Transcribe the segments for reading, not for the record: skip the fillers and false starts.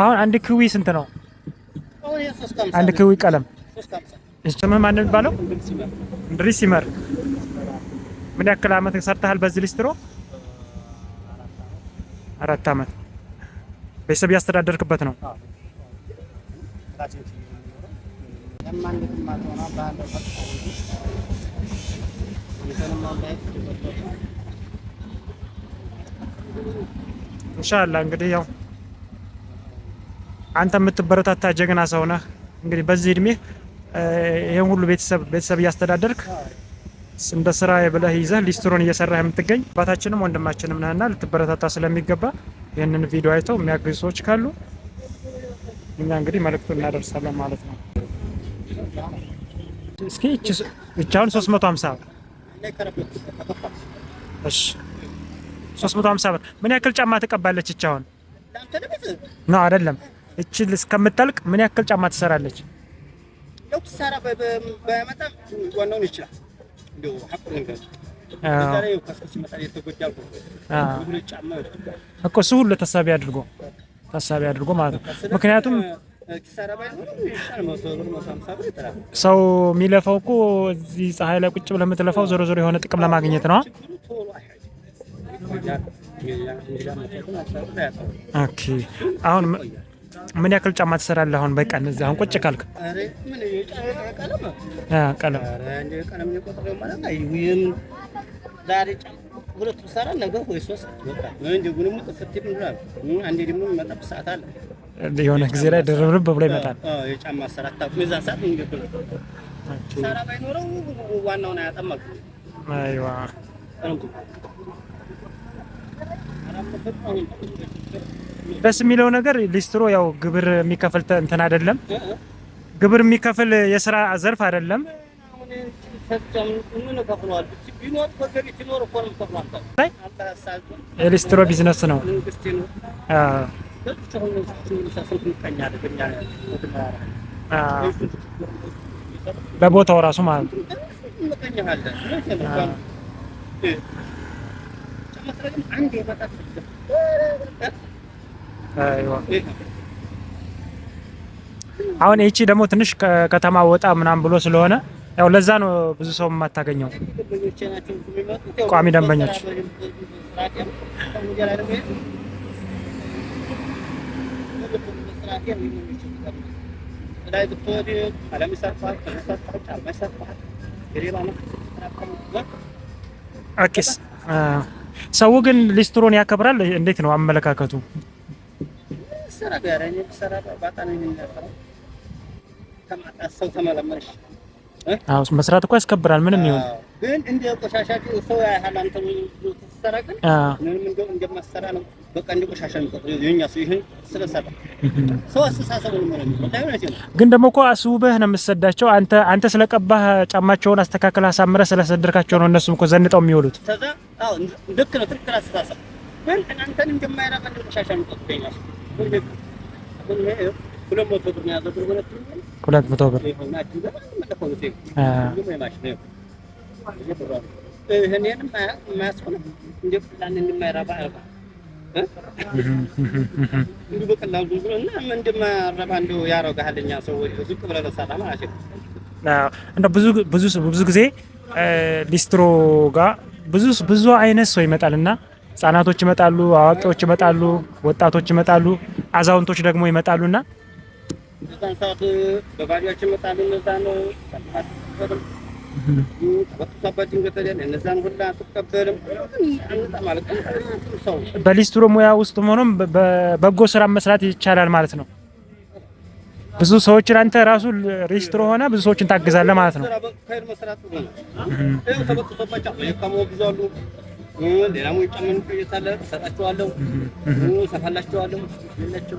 አሁን አንድ ክዊ ስንት ነው? አንድ ክዊ ቀለም እሺ ማን ነው የሚባለው? እንድሪስ ይመር። ምን ያክል አመት ሰርተሃል በዚህ ሊስትሮ? 4 አመት። ቤተሰብ ያስተዳደርክበት ነው? ኢንሻአላህ እንግዲህ ያው አንተ የምትበረታታ ጀግና ሰው ነህ። እንግዲህ በዚህ እድሜ ይሄን ሁሉ ቤተሰብ እያስተዳደርክ እንደ ስራ ብለህ ይዘህ ሊስትሮን እየሰራህ የምትገኝ አባታችንም ወንድማችንም ነህና ልትበረታታ ስለሚገባ ይሄንን ቪዲዮ አይተው የሚያግዙ ሰዎች ካሉ እኛ እንግዲህ መልእክቱን እናደርሳለን ማለት ነው። እስኪ እቻውን 350 እሺ 350 ብር ምን ያክል ጫማ ትቀባለች እቻውን? ነው አይደለም እቺ እስከምታልቅ ምን ያክል ጫማ ትሰራለች? ያው ትሰራ በመጣም ዋናውን ይችላል እንደው ሐቁን ነገር ዛሬ ከስከስ መጣ የተጎዳው ሁሉ ጫማ እኮ እሱ ሁሉ ታሳቢ አድርጎ ማለት ነው። ምክንያቱም ሰው የሚለፋው እኮ እዚህ ፀሐይ ላይ ቁጭ ብለህ የምትለፋው ዞሮ ዞሮ የሆነ ጥቅም ለማግኘት ነው። ኦኬ አሁን ምን ያክል ጫማ ትሰራለህ አሁን በቀን እዚህ አሁን ቁጭ ካልክ? ቀለም ዛሬ ሁለት ሰራ ነገ ወይ 3 በቃ እንደጉን ሙጥፍት ይብራል አንዴ ደግሞ መጣብ ሰዓት አለ የሆነ ጊዜ ላይ ድርብርብ ብሎ ይመጣል። የጫማ ሰራት ታቁዛ ሰዓት እንግዲህ ሰራ ባይኖረው ዋናውን አያጠማቅ። አይዋ ደስ የሚለው ነገር ሊስትሮ ያው ግብር የሚከፍል እንትን አይደለም፣ ግብር የሚከፍል የስራ ዘርፍ አይደለም። የሊስትሮ ቢዝነስ ነው። በቦታው ራሱ ማለት ነው። አሁን እቺ ደግሞ ትንሽ ከተማ ወጣ ምናምን ብሎ ስለሆነ ያው ለዛ ነው ብዙ ሰው የማታገኘው ቋሚ ደንበኞች። ኦኬስ ሰው ግን ሊስትሮን ያከብራል። እንዴት ነው አመለካከቱ? ሰራ ጋራኝ ሰራ ባጣን የሚነፈው ከማጣሰው ተመለመሽ መስራት እኮ ያስከብራል። ምንም ይሁን ግን እንደ ቆሻሻችሁ ሰው ያህል አንተ ተሰራ ግን ምንም እንደማሰራ ነው። በቃ እንደ ቆሻሻ ነው የኛ ሰው ይሄን ስለሰራ ሰው አስተሳሰብ ነው ማለት ነው። ግን ደግሞ እኮ አስውበህ ነው የምትሰዳቸው። አንተ ስለቀባህ ጫማቸውን አስተካክለህ አሳምረህ ስለሰደርካቸው ነው እነሱም እኮ ዘንጠው የሚወሉት። ከዛ አዎ ልክ ነው። ትክክል አስተሳሰብ ግን አንተን እንደማይራቀ እንደ ቆሻሻ ነው ተጠቅመኛል። ሁለት መቶ ብር ነው ያዘው። 200 ብር ይሄንን ማያስቆም እንደ ፕላን እንደማይራባ አርባ እንዴ በቀላሉ ብሎና ምን እንደማይራባ እንደው ያረጋልኛ ሰው ዝቅ ብለህ ለሰራ ማለት ነው። እንደ ብዙ ጊዜ ሊስትሮ ጋር ብዙ አይነት ሰው ይመጣልና ህጻናቶች ይመጣሉ፣ አዋቂዎች ይመጣሉ፣ ወጣቶች ይመጣሉ፣ አዛውንቶች ደግሞ ይመጣሉና እዛን ሰዓት በባዲያችን ይመጣሉ። እነዛ ነው በሊስትሮ ሙያ ውስጥ ሆኖም በበጎ ስራ መስራት ይቻላል ማለት ነው። ብዙ ሰዎችን አንተ ራሱ ሊስትሮ ሆነ ብዙ ሰዎችን ታግዛለህ ማለት ነው። ሌላም ጨምን ይታለ ሰጣቸዋለሁ ሰፋላቸዋለሁ ለነጭሩ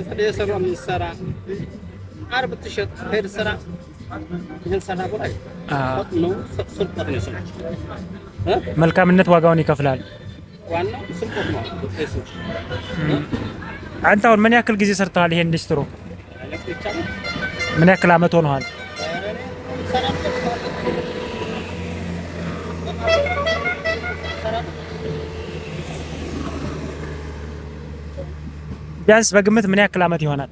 ከደሰራ ምንሰራ አርብ ተሸጥ ሄድ ሰራ ይሄን ሰራ ብላይ ነው ስልጣን ነው ሰራ መልካምነት ዋጋውን ይከፍላል። ዋናው ስልጣን ነው እሱ። አንተ አሁን ምን ያክል ጊዜ ሰርተሃል ይሄን ሊስትሮ? ምን ያክል አመት ሆነሃል? ቢያንስ በግምት ምን ያክል አመት ይሆናል?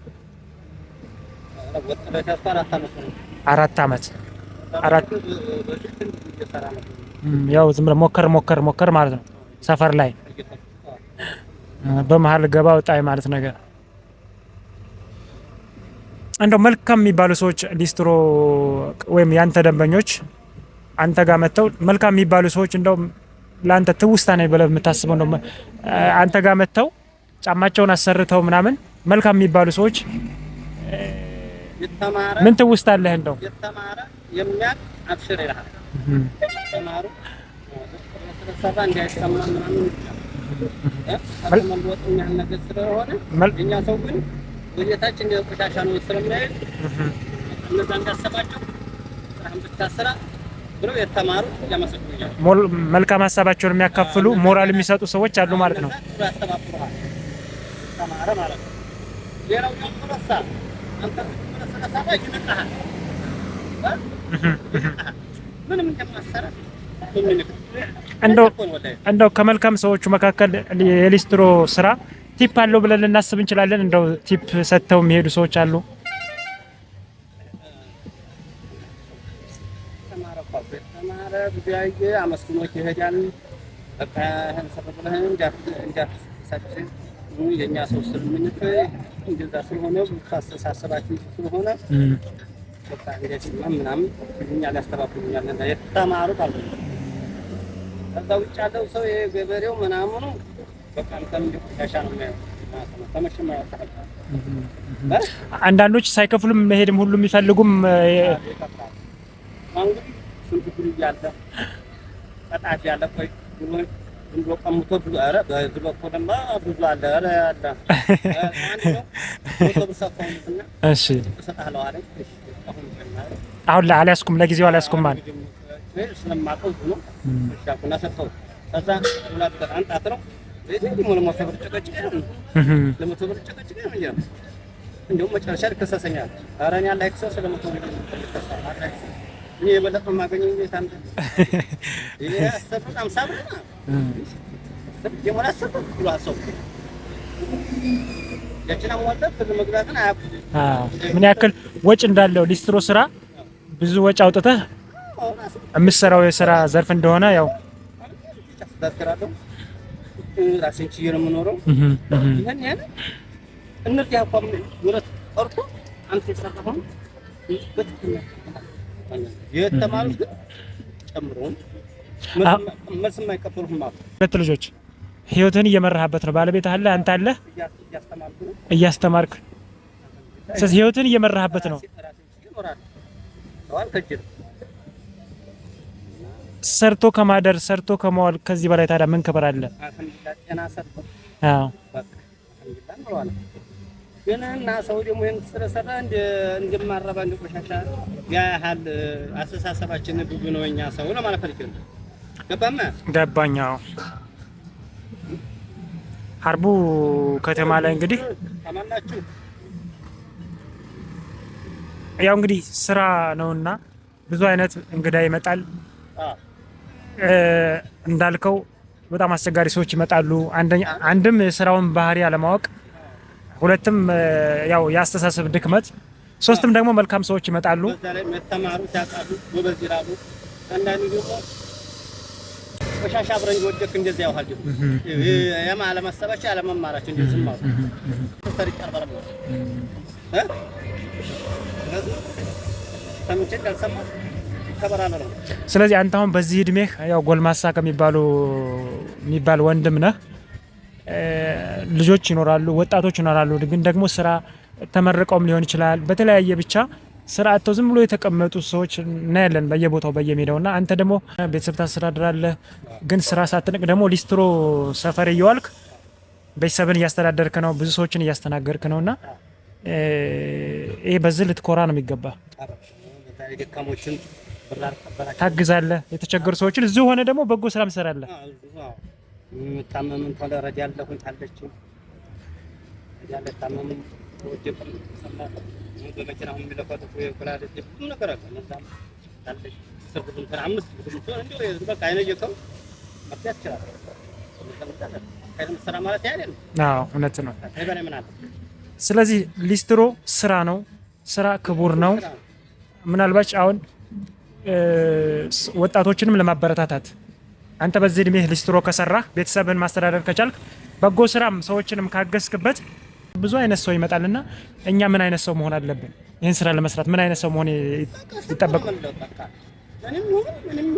4 አመት። ያው ዝም ብለህ ሞከር ማለት ነው ሰፈር ላይ በመሀል ገባ ወጣ ማለት ነገር። እንደው መልካም የሚባሉ ሰዎች ሊስትሮ ወይም ያንተ ደንበኞች አንተ ጋር መተው መልካም የሚባሉ ሰዎች እንደው ላንተ ትውስታ ነው ብለህ የምታስበው እንደው አንተ ጋር መተው ጫማቸውን አሰርተው ምናምን መልካም የሚባሉ ሰዎች ምን ትውስታ አለህ? እንደው የተማረ የሚያቅ አብሽር ይላል ተማሩ ስለሰራ እንዳይሰማ ምናምን መልወጥ የሚያህል ነገር ስለሆነ እኛ ሰው ግን ወየታችን ቆሻሻ ነው ስለሚያይ እነዛ እንዳሰባቸው ስራን ብታሰራ ብለው የተማሩ ያመሰግኑኛል። መልካም ሀሳባቸውን የሚያካፍሉ ሞራል የሚሰጡ ሰዎች አሉ ማለት ነው። ተማረ ማለት ነው። ሌላው ያንተሳ አንተ ስለሰራ ይነቃሃል ምንም እንደማሰራ እንደው ከመልካም ሰዎቹ መካከል የሊስትሮ ስራ ቲፕ አለው ብለን ልናስብ እንችላለን። እንደው ቲፕ ሰጥተው የሚሄዱ ሰዎች አሉ። ተማረ ቢያየ አመስግኖት ይሄዳል። በቃ ሰበብለህ እንዳትሳጭ የኛ ሰው ስለምንፍ እንደዛ ስለሆነ ካስተሳሰባችን ስለሆነ በቃ እንደዚህ ምናምን እኛ ሊያስተባብሩኛል እና የተማሩት አሉ። ከዛ ውጭ ያለው ሰው የገበሬው ምናምኑ በቃ እንትን ቆሻሻ ነው የሚያየው። ተመሽማ ያጣጣ አንዳንዶች ሳይከፍሉም መሄድም ሁሉ የሚፈልጉም እንግዲህ ስንት ብር ያለ ቀጣፊ ያለ ቆይ ብሎ ቀምቶ ብዙ ኧረ በዚህ በኩል ደግሞ ብዙ አለ ኧረ አለ አንድ ነው ተብሰፋውና እሺ ተሰጣለው አይደል? አሁን አልያዝኩም ለጊዜው አልያዝኩም ማለት ስለማውቀው ነው ሻኩና ሰጥተው ከዛ ሁለት አንጣት ነው ለዚህ ሞልሞ ተብርጨቀጭ ለሞቶ ብርጨቀጭ ነው ይላል። እንደውም መጨረሻ ልከሰሰኛል። ኧረ እኔ አላህ ይክሰስ ለሞቶ ልከሰስ እኔ የበለጠ ማገኘው እንዴት አንተ ይሄ አሰብን 50 ብር ነው የሞላ ሰጥ ብሎ አሰብ ያችና ወጣት ለመግዛትን ምን ያክል ወጭ እንዳለው ሊስትሮ ስራ ብዙ ወጭ አውጥተህ የምትሰራው የስራ ዘርፍ እንደሆነ ያው አስተካክላለሁ። ራሴን ችዬ ነው የምኖረው። ይሄን ያለ እነዚህ አቋም ወረት ቀርቶ አንተ የሰራኸው በትክክል የተማሩት ግን ጨምሮን መልስ የማይቀበሉም አሉ። ሁለት ልጆች ህይወትን እየመራህበት ነው። ባለቤት አለ፣ አንተ አለ፣ እያስተማርክ ስለዚህ ህይወትን እየመራህበት ነው። ሰርቶ ከማደር ሰርቶ ከመዋል ከዚህ በላይ ታዲያ ምን ክብር አለ? አዎ ግን እና ሰው ደግሞ ይሄን ስለሰራ እንደማረባ እንደቆሻሻ ያህል አስተሳሰባችን ብዙ ነው። እኛ ሰው ነው ማለት ነው። ገባኛው ሀርቡ ከተማ ላይ እንግዲህ ታማናችሁ ያው እንግዲህ ስራ ነውና ብዙ አይነት እንግዳ ይመጣል። እንዳልከው በጣም አስቸጋሪ ሰዎች ይመጣሉ። አንድም የስራውን ባህሪ አለማወቅ፣ ሁለትም ያው የአስተሳሰብ ድክመት፣ ሶስትም ደግሞ መልካም ሰዎች ይመጣሉ። በዛ ላይ መተማሩ ሲያቃሉ ጎበዝ ይላሉ። አንዳንዱ ደግሞ ቆሻሻ አብረን ወደክ እንደዚህ ያውሃል የማ አለማሰባቸው አለመማራቸው እንደዚህ ማለት ተሰርጭ አርባራ ሰምቼ ካልሰማ ከበራለ ነው። ስለዚህ አንተ አሁን በዚህ እድሜህ ያው ጎልማሳ የሚባል ወንድም ነህ። ልጆች ይኖራሉ፣ ወጣቶች ይኖራሉ። ግን ደግሞ ስራ ተመርቀውም ሊሆን ይችላል። በተለያየ ብቻ ስራ አጥተው ዝም ብሎ የተቀመጡ ሰዎች እናያለን በየቦታው በየሜዳውና አንተ ደግሞ ቤተሰብ ታስተዳድራለህ። ግን ስራ ሳትንቅ ደግሞ ሊስትሮ ሰፈር እየዋልክ ቤተሰብን እያስተዳደርክ ነው፣ ብዙ ሰዎችን እያስተናገርክ ነውና ይሄ በዚህ ልትኮራ ነው የሚገባ። ታግዛለህ፣ የተቸገሩ ሰዎችን እዚሁ ሆነ ደግሞ በጎ ስራ ትሰራለህ። ታመምን ተወረድ ያለሁን ታለችው ያለ ታመምን ወጀብ ሰማህ በመኪናው የሚለፈቱ የኩላሊት ብዙ ነገር አለ። ነዛም ታለች ስርጉን ተራምስ ብዙ እንደው በቃ አይነየከው መጥያት ይችላል። ስራ ማለት አይደለም። አዎ እውነት ነው። አይበሬ ምን አለ። ስለዚህ ሊስትሮ ስራ ነው። ስራ ክቡር ነው። ምናልባት አሁን ወጣቶችንም ለማበረታታት አንተ በዚህ እድሜህ ሊስትሮ ከሰራህ ቤተሰብህን ማስተዳደር ከቻልክ በጎ ስራም ሰዎችንም ካገዝክበት ብዙ አይነት ሰው ይመጣልና እኛ ምን አይነት ሰው መሆን አለብን? ይህን ስራ ለመስራት ምን አይነት ሰው መሆን ይጠበቃል? ምንም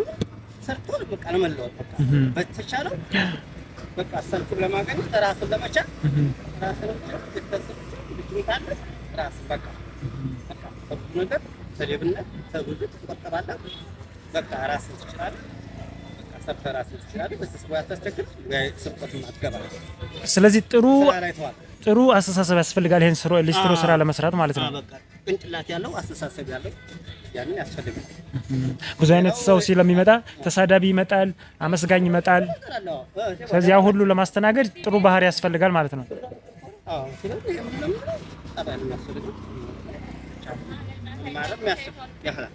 ሰርቶ በቃ ነው መለወጥ። በቃ በተቻለው በቃ ሰርቶ ለማግኘት ራስን ለመቻል ራስን ራስ በቃ ነገር ሰሌብነት ተብዙ ትቆጠባለህ። በቃ ራስን ትችላለህ። በቃ ሰርተህ ራስን ትችላለህ። በተስፋ ያታስቸግር ስርቆት ማትገባ። ስለዚህ ጥሩ አስተሳሰብ ያስፈልጋል ይሄን ሊስትሮ ስራ ለመስራት ማለት ነው። በቃ ቅንጭላት ያለው አስተሳሰብ ያለው ያንን ያስፈልጋል። ብዙ አይነት ሰው ስለሚመጣ ተሳዳቢ ይመጣል፣ አመስጋኝ ይመጣል። ስለዚህ ያ ሁሉ ለማስተናገድ ጥሩ ባህሪ ያስፈልጋል ማለት ነው። አዎ ስለዚህ ምንም ታባል ያስፈልጋል። ማለት ያስፈልጋል።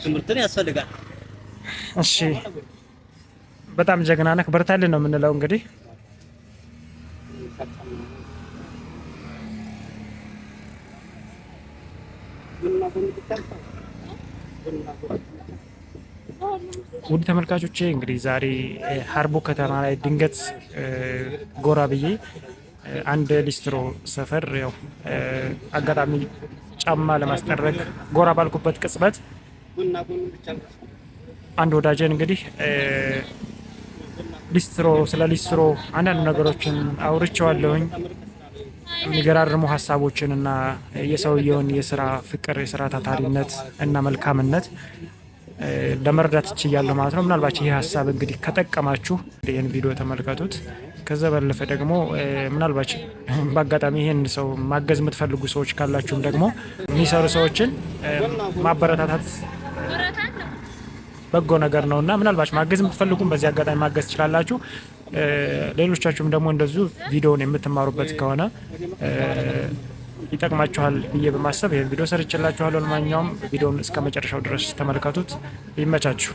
ትምህርትን ያስፈልጋል። እሺ በጣም ጀግና ነህ፣ በርታልን ነው የምንለው እንግዲህ ውድ ተመልካቾቼ እንግዲህ ዛሬ ሀርቡ ከተማ ላይ ድንገት ጎራ ብዬ አንድ ሊስትሮ ሰፈር ያው አጋጣሚ ጫማ ለማስጠረግ ጎራ ባልኩበት ቅጽበት አንድ ወዳጀን እንግዲህ ስለ ሊስትሮ አንዳንድ ነገሮችን አውርቼዋለሁኝ። የሚገራርሙ ሀሳቦችን እና የሰውየውን የስራ ፍቅር፣ የስራ ታታሪነት እና መልካምነት ለመረዳት ችያለሁ ማለት ነው። ምናልባት ይህ ሀሳብ እንግዲህ ከጠቀማችሁ ይህን ቪዲዮ ተመልከቱት። ከዛ ባለፈ ደግሞ ምናልባት በአጋጣሚ ይህን ሰው ማገዝ የምትፈልጉ ሰዎች ካላችሁም ደግሞ የሚሰሩ ሰዎችን ማበረታታት በጎ ነገር ነው እና ምናልባት ማገዝ የምትፈልጉም በዚህ አጋጣሚ ማገዝ ትችላላችሁ። ሌሎቻችሁም ደግሞ እንደዚሁ ቪዲዮውን የምትማሩበት ከሆነ ይጠቅማችኋል ብዬ በማሰብ ይህን ቪዲዮ ሰርችላችኋለሁ። ለማንኛውም ቪዲዮውን እስከ መጨረሻው ድረስ ተመልከቱት። ይመቻችሁ።